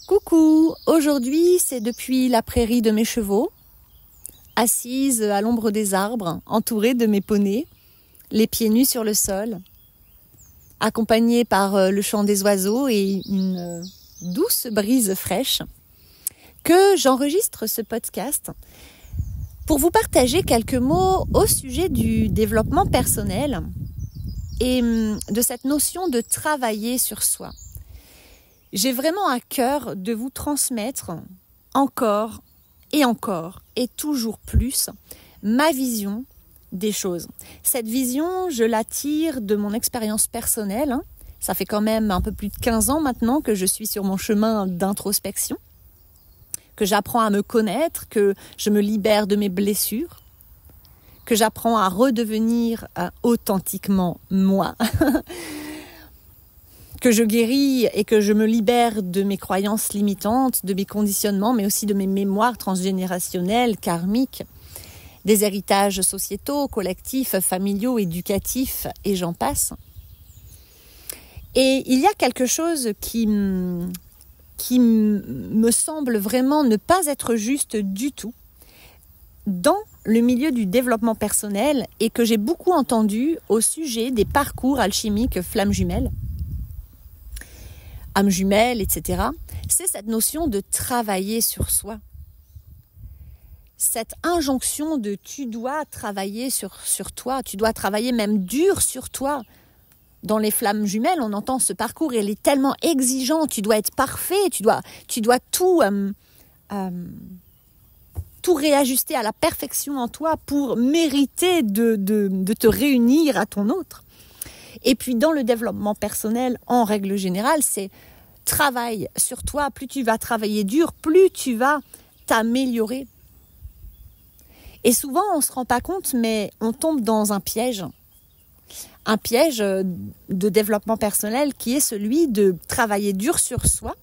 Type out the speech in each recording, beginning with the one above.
Coucou, aujourd'hui c'est depuis la prairie de mes chevaux, assise à l'ombre des arbres, entourée de mes poneys, les pieds nus sur le sol, accompagnée par le chant des oiseaux et une douce brise fraîche, que j'enregistre ce podcast pour vous partager quelques mots au sujet du développement personnel et de cette notion de travailler sur soi. J'ai vraiment à cœur de vous transmettre encore et toujours plus ma vision des choses. Cette vision, je la tire de mon expérience personnelle. Ça fait quand même un peu plus de 15 ans maintenant que je suis sur mon chemin d'introspection, que j'apprends à me connaître, que je me libère de mes blessures, que j'apprends à redevenir authentiquement moi. Que je guéris et que je me libère de mes croyances limitantes, de mes conditionnements, mais aussi de mes mémoires transgénérationnelles, karmiques, des héritages sociétaux, collectifs, familiaux, éducatifs, et j'en passe. Et il y a quelque chose qui me semble vraiment ne pas être juste du tout dans le milieu du développement personnel et que j'ai beaucoup entendu au sujet des parcours alchimiques flammes jumelles, âme jumelle, etc. C'est cette notion de travailler sur soi. Cette injonction de tu dois travailler sur toi, tu dois travailler même dur sur toi. Dans les flammes jumelles, on entend ce parcours, il est tellement exigeant, tu dois être parfait, tu dois tout réajuster à la perfection en toi pour mériter de te réunir à ton autre. Et puis dans le développement personnel, en règle générale, c'est travail sur toi. Plus tu vas travailler dur, plus tu vas t'améliorer. Et souvent, on ne se rend pas compte, mais on tombe dans un piège de développement personnel qui est celui de travailler dur sur soi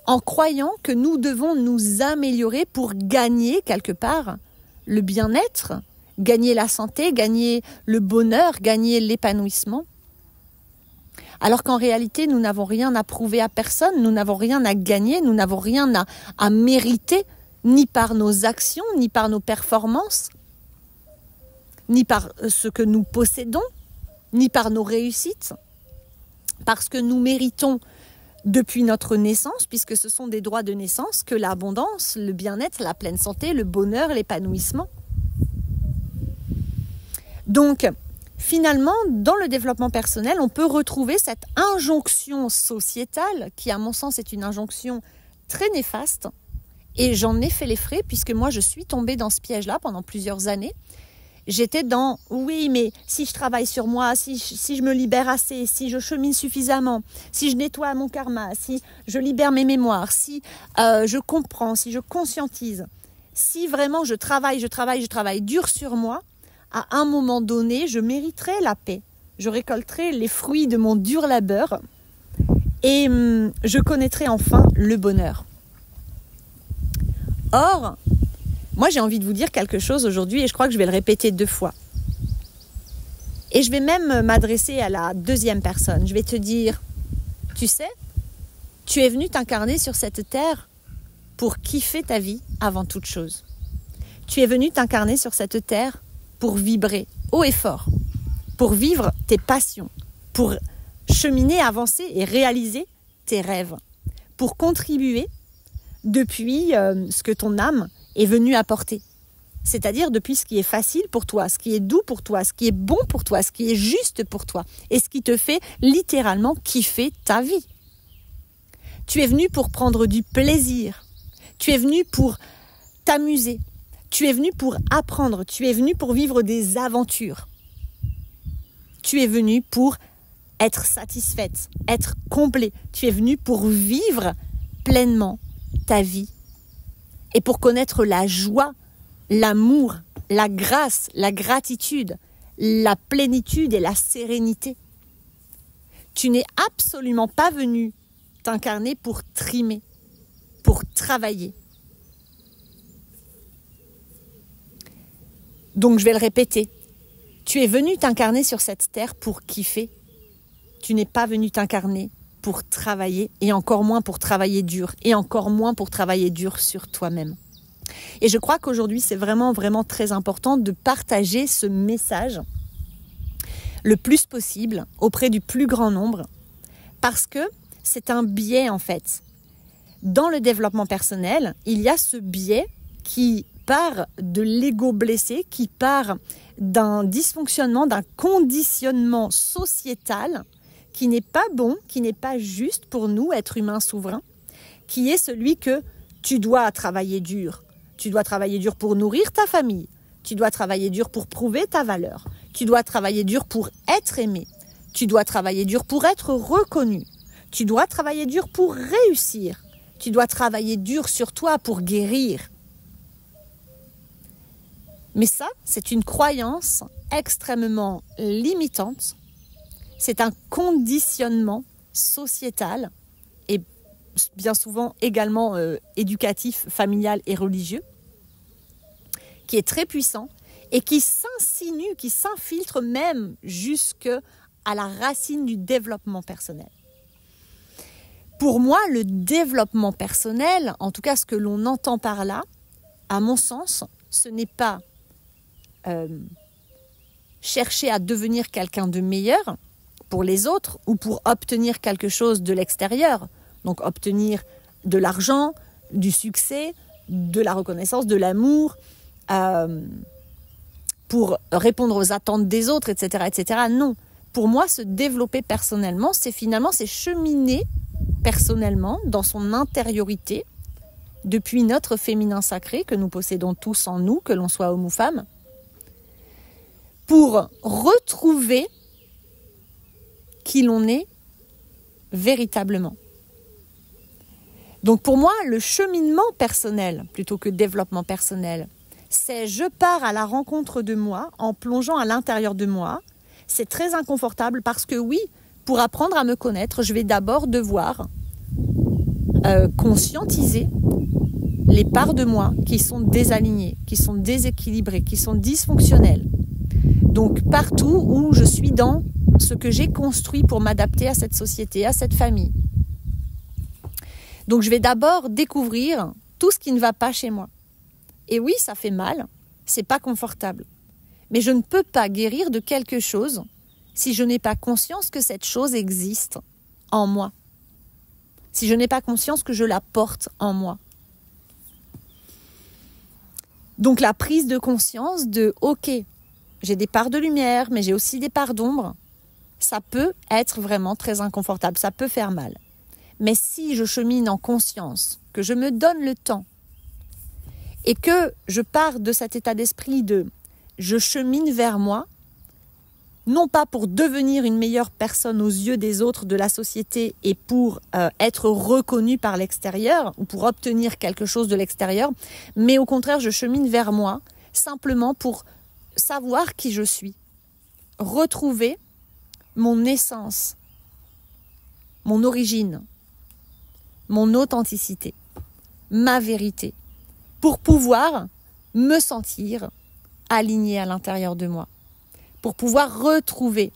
en croyant que nous devons nous améliorer pour gagner quelque part le bien-être, gagner la santé, gagner le bonheur, gagner l'épanouissement. Alors qu'en réalité, nous n'avons rien à prouver à personne, nous n'avons rien à gagner, nous n'avons rien à mériter, ni par nos actions, ni par nos performances, ni par ce que nous possédons, ni par nos réussites, parce que nous méritons depuis notre naissance, puisque ce sont des droits de naissance, que l'abondance, le bien-être, la pleine santé, le bonheur, l'épanouissement. Donc, finalement, dans le développement personnel, on peut retrouver cette injonction sociétale qui, à mon sens, est une injonction très néfaste. Et j'en ai fait les frais puisque moi, je suis tombée dans ce piège-là pendant plusieurs années. J'étais dans, oui, mais si je travaille sur moi, si je me libère assez, si je chemine suffisamment, si je nettoie mon karma, si je libère mes mémoires, si je comprends, si je conscientise, si vraiment je travaille dur sur moi, à un moment donné, je mériterai la paix. Je récolterai les fruits de mon dur labeur et je connaîtrai enfin le bonheur. Or, moi j'ai envie de vous dire quelque chose aujourd'hui et je crois que je vais le répéter 2 fois. Et je vais même m'adresser à la deuxième personne. Je vais te dire, tu sais, tu es venu t'incarner sur cette terre pour kiffer ta vie avant toute chose. Tu es venu t'incarner sur cette terre pour vibrer haut et fort, pour vivre tes passions, pour cheminer, avancer et réaliser tes rêves, pour contribuer depuis ce que ton âme est venue apporter. C'est-à-dire depuis ce qui est facile pour toi, ce qui est doux pour toi, ce qui est bon pour toi, ce qui est juste pour toi et ce qui te fait littéralement kiffer ta vie. Tu es venu pour prendre du plaisir, tu es venu pour t'amuser, tu es venu pour apprendre, tu es venu pour vivre des aventures. Tu es venu pour être satisfaite, être complet. Tu es venu pour vivre pleinement ta vie et pour connaître la joie, l'amour, la grâce, la gratitude, la plénitude et la sérénité. Tu n'es absolument pas venu t'incarner pour trimer, pour travailler. Donc je vais le répéter, tu es venu t'incarner sur cette terre pour kiffer. Tu n'es pas venu t'incarner pour travailler, et encore moins pour travailler dur, et encore moins pour travailler dur sur toi-même. Et je crois qu'aujourd'hui, c'est vraiment, vraiment très important de partager ce message le plus possible auprès du plus grand nombre, parce que c'est un biais en fait. Dans le développement personnel, il y a ce biais qui part de l'ego blessé, qui part d'un dysfonctionnement, d'un conditionnement sociétal qui n'est pas bon, qui n'est pas juste pour nous, êtres humains souverains, qui est celui que tu dois travailler dur. Tu dois travailler dur pour nourrir ta famille. Tu dois travailler dur pour prouver ta valeur. Tu dois travailler dur pour être aimé. Tu dois travailler dur pour être reconnu. Tu dois travailler dur pour réussir. Tu dois travailler dur sur toi pour guérir. Mais ça, c'est une croyance extrêmement limitante. C'est un conditionnement sociétal et bien souvent également éducatif, familial et religieux, qui est très puissant et qui s'insinue, qui s'infiltre même jusque à la racine du développement personnel. Pour moi, le développement personnel, en tout cas ce que l'on entend par là, à mon sens, ce n'est pas chercher à devenir quelqu'un de meilleur pour les autres ou pour obtenir quelque chose de l'extérieur. Donc obtenir de l'argent, du succès, de la reconnaissance, de l'amour, pour répondre aux attentes des autres, etc., etc. Non. Pour moi, se développer personnellement, c'est cheminer personnellement dans son intériorité depuis notre féminin sacré que nous possédons tous en nous, que l'on soit homme ou femme, pour retrouver qui l'on est véritablement. Donc pour moi, le cheminement personnel, plutôt que développement personnel, c'est je pars à la rencontre de moi en plongeant à l'intérieur de moi. C'est très inconfortable parce que oui, pour apprendre à me connaître, je vais d'abord devoir conscientiser les parts de moi qui sont désalignées, qui sont déséquilibrées, qui sont dysfonctionnelles. Donc partout où je suis dans ce que j'ai construit pour m'adapter à cette société, à cette famille. Donc je vais d'abord découvrir tout ce qui ne va pas chez moi. Et oui, ça fait mal, c'est pas confortable. Mais je ne peux pas guérir de quelque chose si je n'ai pas conscience que cette chose existe en moi. Si je n'ai pas conscience que je la porte en moi. Donc la prise de conscience de « ok, j'ai des parts de lumière, mais j'ai aussi des parts d'ombre », ça peut être vraiment très inconfortable, ça peut faire mal. Mais si je chemine en conscience, que je me donne le temps et que je pars de cet état d'esprit de « je chemine vers moi », non pas pour devenir une meilleure personne aux yeux des autres de la société et pour être reconnue par l'extérieur ou pour obtenir quelque chose de l'extérieur, mais au contraire, je chemine vers moi simplement pour savoir qui je suis, retrouver mon essence, mon origine, mon authenticité, ma vérité, pour pouvoir me sentir alignée à l'intérieur de moi, pour pouvoir retrouver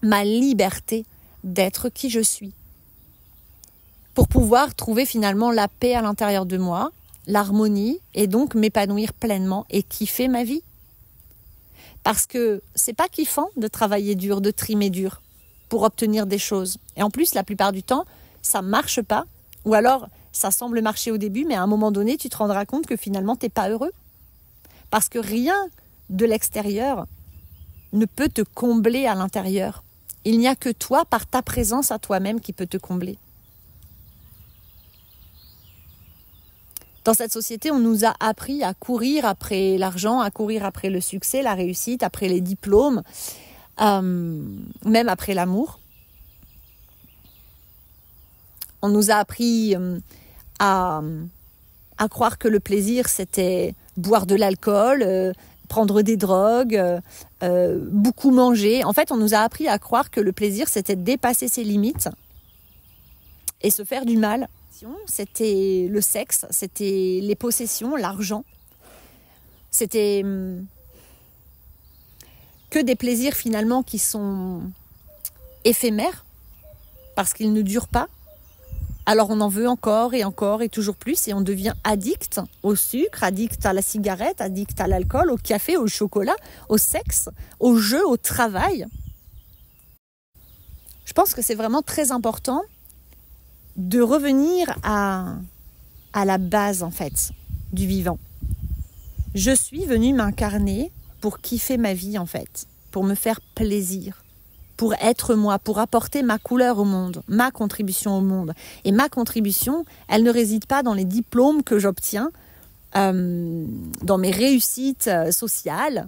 ma liberté d'être qui je suis, pour pouvoir trouver finalement la paix à l'intérieur de moi, l'harmonie et donc m'épanouir pleinement et kiffer ma vie. Parce que c'est pas kiffant de travailler dur, de trimer dur pour obtenir des choses. Et en plus, la plupart du temps, ça marche pas. Ou alors, ça semble marcher au début, mais à un moment donné, tu te rendras compte que finalement, t'es pas heureux. Parce que rien de l'extérieur ne peut te combler à l'intérieur. Il n'y a que toi, par ta présence à toi-même, qui peut te combler. Dans cette société, on nous a appris à courir après l'argent, à courir après le succès, la réussite, après les diplômes, même après l'amour. On nous a appris à croire que le plaisir, c'était boire de l'alcool, prendre des drogues, beaucoup manger. En fait, on nous a appris à croire que le plaisir, c'était dépasser ses limites et se faire du mal. C'était le sexe, c'était les possessions, l'argent. C'était que des plaisirs finalement qui sont éphémères parce qu'il ne dure pas, alors on en veut encore et encore et toujours plus et on devient addict au sucre, addict à la cigarette, addict à l'alcool, au café, au chocolat, au sexe, au jeu, au travail. Je pense que c'est vraiment très important de revenir à la base en fait du vivant. Je suis venue m'incarner pour kiffer ma vie en fait, pour me faire plaisir, pour être moi, pour apporter ma couleur au monde, ma contribution au monde. Et ma contribution, elle ne réside pas dans les diplômes que j'obtiens, dans mes réussites sociétales,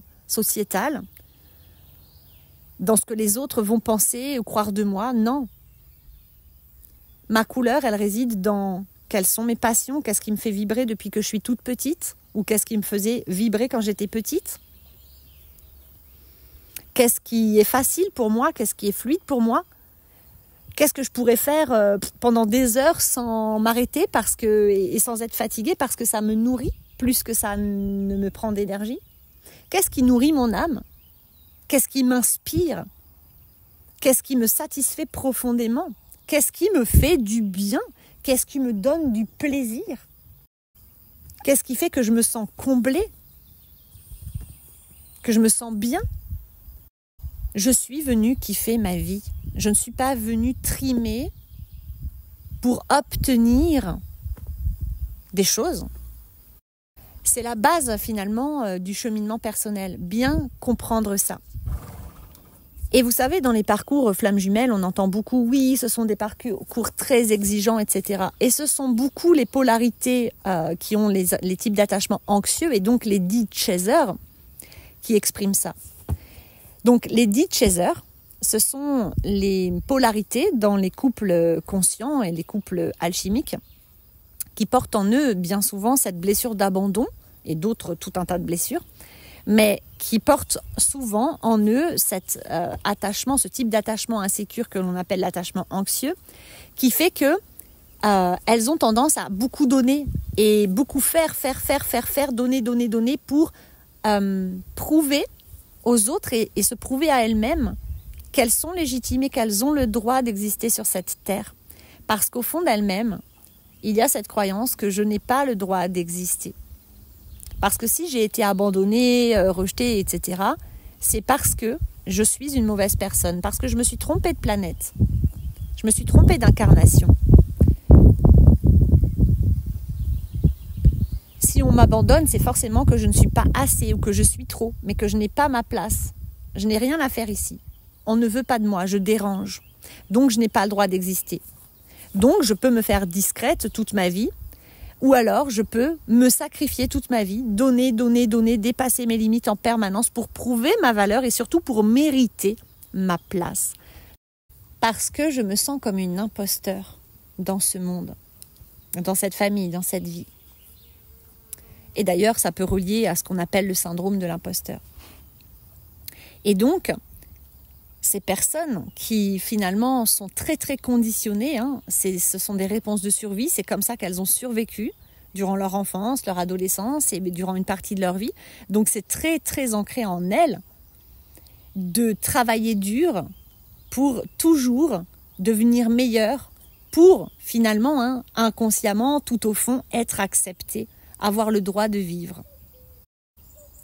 dans ce que les autres vont penser ou croire de moi. Non. Ma couleur, elle réside dans quelles sont mes passions, qu'est-ce qui me fait vibrer depuis que je suis toute petite, ou qu'est-ce qui me faisait vibrer quand j'étais petite. Qu'est-ce qui est facile pour moi? Qu'est-ce qui est fluide pour moi? Qu'est-ce que je pourrais faire pendant des heures sans m'arrêter et sans être fatiguée parce que ça me nourrit plus que ça ne me prend d'énergie? Qu'est-ce qui nourrit mon âme? Qu'est-ce qui m'inspire? Qu'est-ce qui me satisfait profondément? Qu'est-ce qui me fait du bien? Qu'est-ce qui me donne du plaisir? Qu'est-ce qui fait que je me sens comblée? Que je me sens bien? Je suis venue kiffer ma vie. Je ne suis pas venue trimer pour obtenir des choses. C'est la base finalement du cheminement personnel. Bien comprendre ça. Et vous savez, dans les parcours flammes jumelles, on entend beaucoup, oui, ce sont des parcours très exigeants, etc. Et ce sont beaucoup les polarités qui ont les types d'attachement anxieux et donc les deed chasers qui expriment ça. Donc les deed chasers, ce sont les polarités dans les couples conscients et les couples alchimiques qui portent en eux bien souvent cette blessure d'abandon et d'autres, tout un tas de blessures, mais qui portent souvent en eux cet attachement, ce type d'attachement insécure que l'on appelle l'attachement anxieux, qui fait que elles ont tendance à beaucoup donner et beaucoup faire, donner pour prouver aux autres et se prouver à elles-mêmes qu'elles sont légitimes et qu'elles ont le droit d'exister sur cette terre. Parce qu'au fond d'elles-mêmes, il y a cette croyance que je n'ai pas le droit d'exister. Parce que si j'ai été abandonnée, rejetée, etc., c'est parce que je suis une mauvaise personne, parce que je me suis trompée de planète, je me suis trompée d'incarnation. Si on m'abandonne, c'est forcément que je ne suis pas assez ou que je suis trop, mais que je n'ai pas ma place. Je n'ai rien à faire ici. On ne veut pas de moi, je dérange. Donc je n'ai pas le droit d'exister. Donc je peux me faire discrète toute ma vie, ou alors je peux me sacrifier toute ma vie, donner, dépasser mes limites en permanence pour prouver ma valeur et surtout pour mériter ma place. Parce que je me sens comme une imposteur dans ce monde, dans cette famille, dans cette vie. Et d'ailleurs, ça peut relier à ce qu'on appelle le syndrome de l'imposteur. Et donc, ces personnes qui finalement sont très très conditionnées, ce sont des réponses de survie, c'est comme ça qu'elles ont survécu durant leur enfance, leur adolescence et durant une partie de leur vie. Donc c'est très très ancré en elles de travailler dur pour toujours devenir meilleures, pour finalement, inconsciemment, tout au fond, être acceptées, avoir le droit de vivre,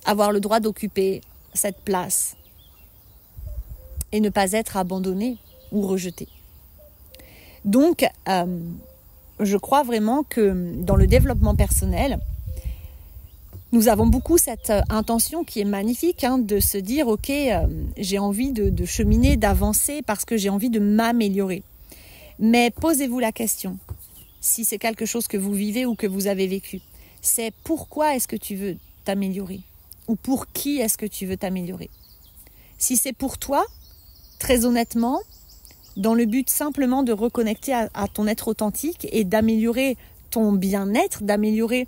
avoir le droit d'occuper cette place et ne pas être abandonné ou rejeté. Donc, je crois vraiment que dans le développement personnel, nous avons beaucoup cette intention qui est magnifique de se dire « Ok, j'ai envie de cheminer, d'avancer parce que j'ai envie de m'améliorer. » Mais posez-vous la question, si c'est quelque chose que vous vivez ou que vous avez vécu, c'est pourquoi est-ce que tu veux t'améliorer? Ou pour qui est-ce que tu veux t'améliorer? Si c'est pour toi, très honnêtement, dans le but simplement de reconnecter à ton être authentique et d'améliorer ton bien-être, d'améliorer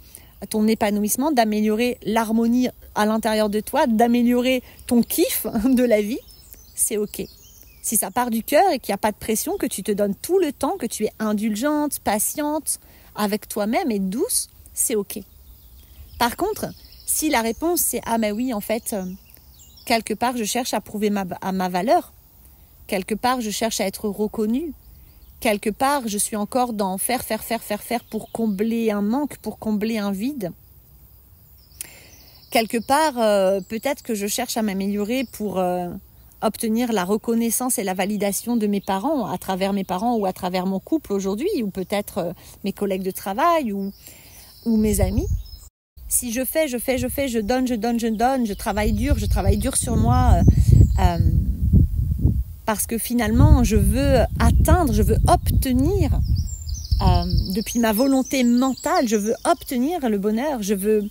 ton épanouissement, d'améliorer l'harmonie à l'intérieur de toi, d'améliorer ton kiff de la vie, c'est ok. Si ça part du cœur et qu'il n'y a pas de pression, que tu te donnes tout le temps, que tu es indulgente, patiente avec toi-même et douce, c'est ok. Par contre, si la réponse c'est « Ah mais oui, en fait, quelque part je cherche à prouver ma valeur », quelque part je cherche à être reconnue, quelque part, je suis encore dans faire pour combler un manque, pour combler un vide. Quelque part, peut-être que je cherche à m'améliorer pour obtenir la reconnaissance et la validation de mes parents, à travers mes parents ou à travers mon couple aujourd'hui, ou peut-être mes collègues de travail ou mes amis. Si je fais, je donne, je travaille dur sur moi, parce que finalement, je veux atteindre, je veux obtenir, depuis ma volonté mentale, je veux obtenir le bonheur, je veux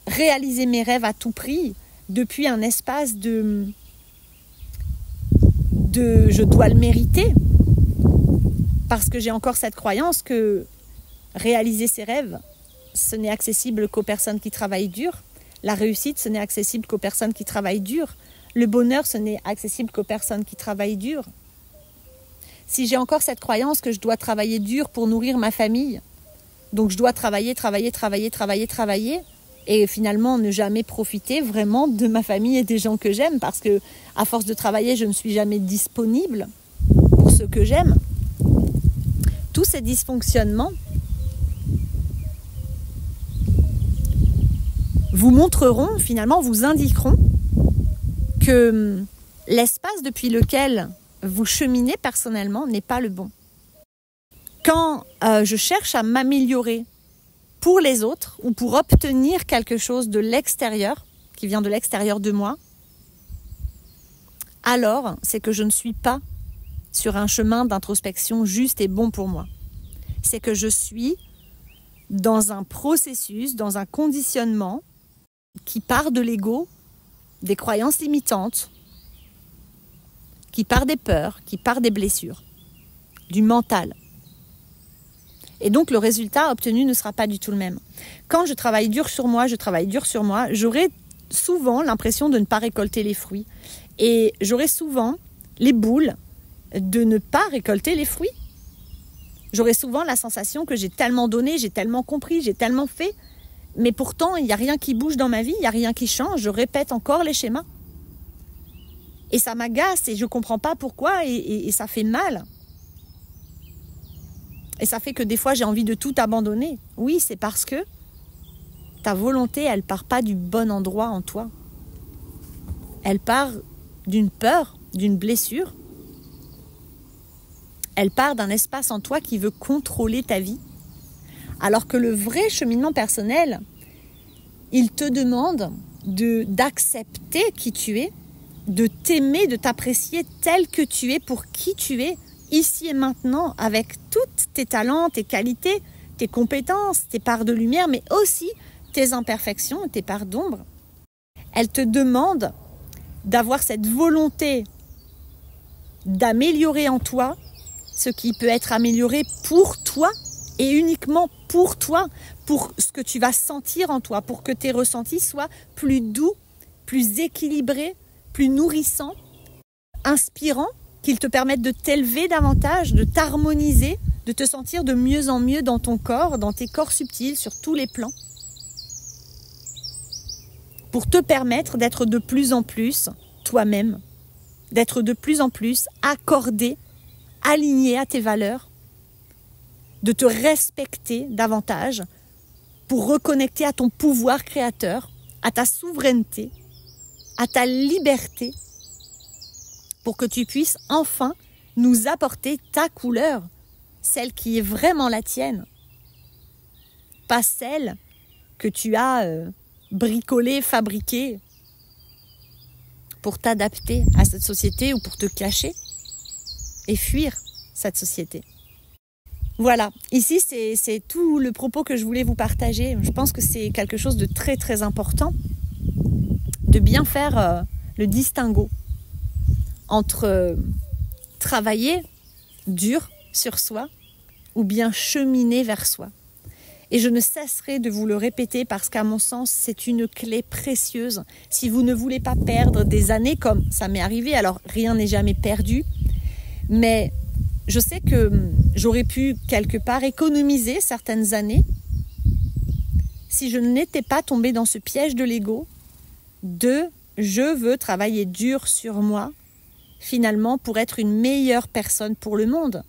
réaliser mes rêves à tout prix, depuis un espace de je dois le mériter, parce que j'ai encore cette croyance que réaliser ses rêves, ce n'est accessible qu'aux personnes qui travaillent dur. La réussite, ce n'est accessible qu'aux personnes qui travaillent dur. Le bonheur, ce n'est accessible qu'aux personnes qui travaillent dur. Si j'ai encore cette croyance que je dois travailler dur pour nourrir ma famille, donc je dois travailler, et finalement ne jamais profiter vraiment de ma famille et des gens que j'aime, parce que à force de travailler, je ne suis jamais disponible pour ceux que j'aime. Tous ces dysfonctionnements vous montreront, finalement, vous indiqueront que l'espace depuis lequel vous cheminez personnellement n'est pas le bon. Quand je cherche à m'améliorer pour les autres ou pour obtenir quelque chose de l'extérieur, qui vient de l'extérieur de moi, alors c'est que je ne suis pas sur un chemin d'introspection juste et bon pour moi. C'est que je suis dans un processus, dans un conditionnement qui part de l'ego, des croyances limitantes, qui part des peurs, qui part des blessures, du mental. Et donc le résultat obtenu ne sera pas du tout le même. Quand je travaille dur sur moi, j'aurai souvent l'impression de ne pas récolter les fruits. Et j'aurai souvent les boules de ne pas récolter les fruits. J'aurai souvent la sensation que j'ai tellement donné, j'ai tellement compris, j'ai tellement fait, mais pourtant il n'y a rien qui bouge dans ma vie, il n'y a rien qui change, je répète encore les schémas. Et ça m'agace et je ne comprends pas pourquoi et ça fait mal. Et ça fait que des fois j'ai envie de tout abandonner. Oui, c'est parce que ta volonté, elle ne part pas du bon endroit en toi. Elle part d'une peur, d'une blessure. Elle part d'un espace en toi qui veut contrôler ta vie. Alors que le vrai cheminement personnel, il te demande d'accepter qui tu es, de t'aimer, de t'apprécier tel que tu es pour qui tu es, ici et maintenant, avec tous tes talents, tes qualités, tes compétences, tes parts de lumière, mais aussi tes imperfections, tes parts d'ombre. Elle te demande d'avoir cette volonté d'améliorer en toi ce qui peut être amélioré pour toi et uniquement pour toi, pour ce que tu vas sentir en toi, pour que tes ressentis soient plus doux, plus équilibrés, plus nourrissants, inspirants, qu'ils te permettent de t'élever davantage, de t'harmoniser, de te sentir de mieux en mieux dans ton corps, dans tes corps subtils, sur tous les plans, pour te permettre d'être de plus en plus toi-même, d'être de plus en plus accordé, aligné à tes valeurs, de te respecter davantage pour reconnecter à ton pouvoir créateur, à ta souveraineté, à ta liberté, pour que tu puisses enfin nous apporter ta couleur, celle qui est vraiment la tienne, pas celle que tu as bricolée, fabriquée pour t'adapter à cette société ou pour te cacher et fuir cette société. Voilà, ici c'est tout le propos que je voulais vous partager. Je pense que c'est quelque chose de très très important de bien faire le distinguo entre travailler dur sur soi ou bien cheminer vers soi. Et je ne cesserai de vous le répéter parce qu'à mon sens, c'est une clé précieuse. Si vous ne voulez pas perdre des années comme ça m'est arrivé, alors rien n'est jamais perdu, mais je sais que j'aurais pu quelque part économiser certaines années si je n'étais pas tombée dans ce piège de l'ego de « je veux travailler dur sur moi » finalement pour être une meilleure personne pour le monde.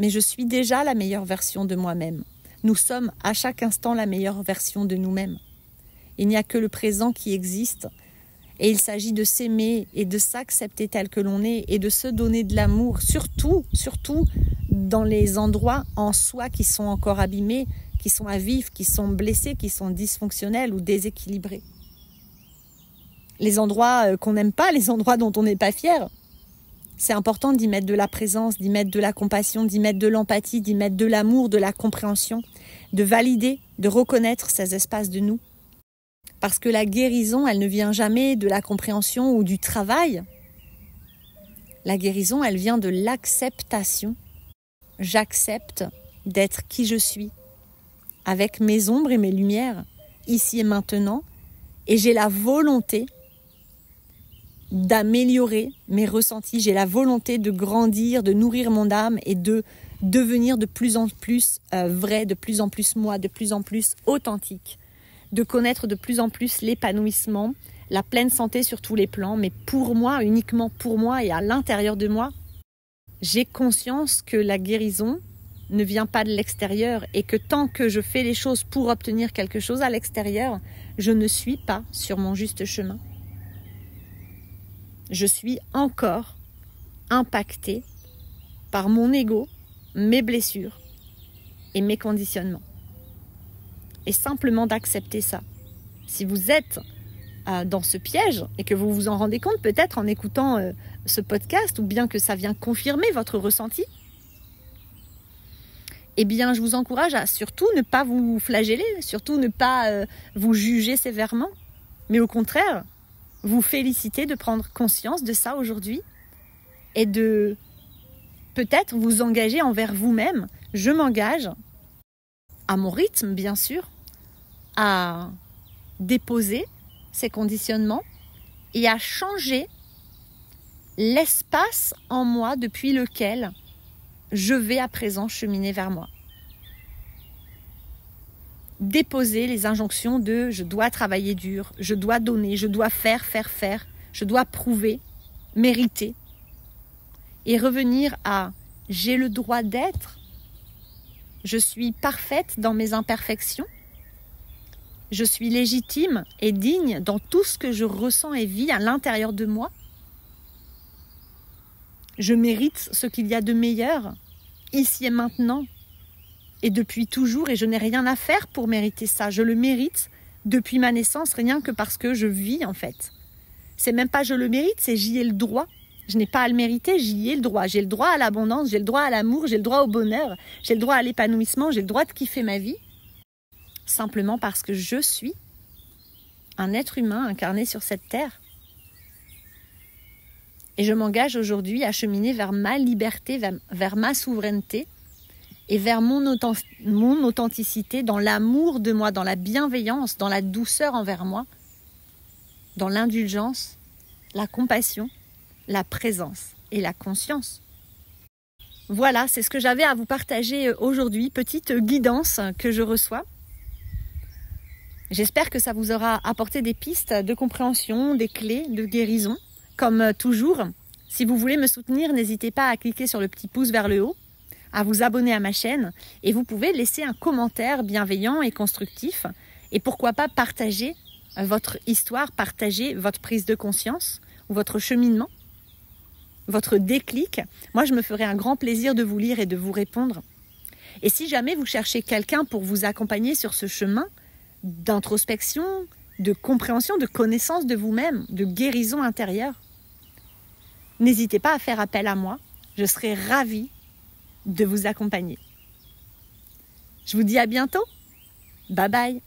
mais je suis déjà la meilleure version de moi-même. Nous sommes à chaque instant la meilleure version de nous-mêmes. Il n'y a que le présent qui existe et il s'agit de s'aimer et de s'accepter tel que l'on est et de se donner de l'amour, surtout dans les endroits en soi qui sont encore abîmés, qui sont à vif, qui sont blessés, qui sont dysfonctionnels ou déséquilibrés. Les endroits qu'on n'aime pas, les endroits dont on n'est pas fier, c'est important d'y mettre de la présence, d'y mettre de la compassion, d'y mettre de l'empathie, d'y mettre de l'amour, de la compréhension, de valider, de reconnaître ces espaces de nous. Parce que la guérison, elle ne vient jamais de la compréhension ou du travail. La guérison, elle vient de l'acceptation. J'accepte d'être qui je suis, avec mes ombres et mes lumières, ici et maintenant, et j'ai la volonté d'améliorer mes ressentis, j'ai la volonté de grandir, de nourrir mon âme et de devenir de plus en plus vrai, de plus en plus moi, de plus en plus authentique, de connaître de plus en plus l'épanouissement, la pleine santé sur tous les plans, mais pour moi, uniquement pour moi et à l'intérieur de moi, j'ai conscience que la guérison ne vient pas de l'extérieur et que tant que je fais les choses pour obtenir quelque chose à l'extérieur, je ne suis pas sur mon juste chemin. Je suis encore impactée par mon ego, mes blessures et mes conditionnements. Et simplement d'accepter ça. Si vous êtes dans ce piège et que vous vous en rendez compte peut-être en écoutant ce podcast ou bien que ça vient confirmer votre ressenti, eh bien je vous encourage à surtout ne pas vous flageller, surtout ne pas vous juger sévèrement, mais au contraire, vous féliciter de prendre conscience de ça aujourd'hui et de peut-être vous engager envers vous-même. Je m'engage, à mon rythme bien sûr, à déposer ces conditionnements et à changer l'espace en moi depuis lequel je vais à présent cheminer vers moi. Déposer les injonctions de je dois travailler dur, je dois donner, je dois faire, je dois prouver, mériter. Et revenir à j'ai le droit d'être, je suis parfaite dans mes imperfections, je suis légitime et digne dans tout ce que je ressens et vis à l'intérieur de moi. Je mérite ce qu'il y a de meilleur, ici et maintenant, et depuis toujours, et je n'ai rien à faire pour mériter ça. Je le mérite depuis ma naissance, rien que parce que je vis en fait. C'est même pas je le mérite, c'est j'y ai le droit. Je n'ai pas à le mériter, j'y ai le droit. J'ai le droit à l'abondance, j'ai le droit à l'amour, j'ai le droit au bonheur, j'ai le droit à l'épanouissement, j'ai le droit de kiffer ma vie. Simplement parce que je suis un être humain incarné sur cette terre. Et je m'engage aujourd'hui à cheminer vers ma liberté, vers ma souveraineté et vers mon authenticité dans l'amour de moi, dans la bienveillance, dans la douceur envers moi, dans l'indulgence, la compassion, la présence et la conscience. Voilà, c'est ce que j'avais à vous partager aujourd'hui, petite guidance que je reçois. J'espère que ça vous aura apporté des pistes de compréhension, des clés de guérison. Comme toujours, si vous voulez me soutenir, n'hésitez pas à cliquer sur le petit pouce vers le haut, à vous abonner à ma chaîne et vous pouvez laisser un commentaire bienveillant et constructif et pourquoi pas partager votre histoire, partager votre prise de conscience ou votre cheminement, votre déclic. Moi, je me ferai un grand plaisir de vous lire et de vous répondre. Et si jamais vous cherchez quelqu'un pour vous accompagner sur ce chemin d'introspection, de compréhension, de connaissance de vous-même, de guérison intérieure, n'hésitez pas à faire appel à moi. Je serai ravie de vous accompagner. Je vous dis à bientôt. Bye bye.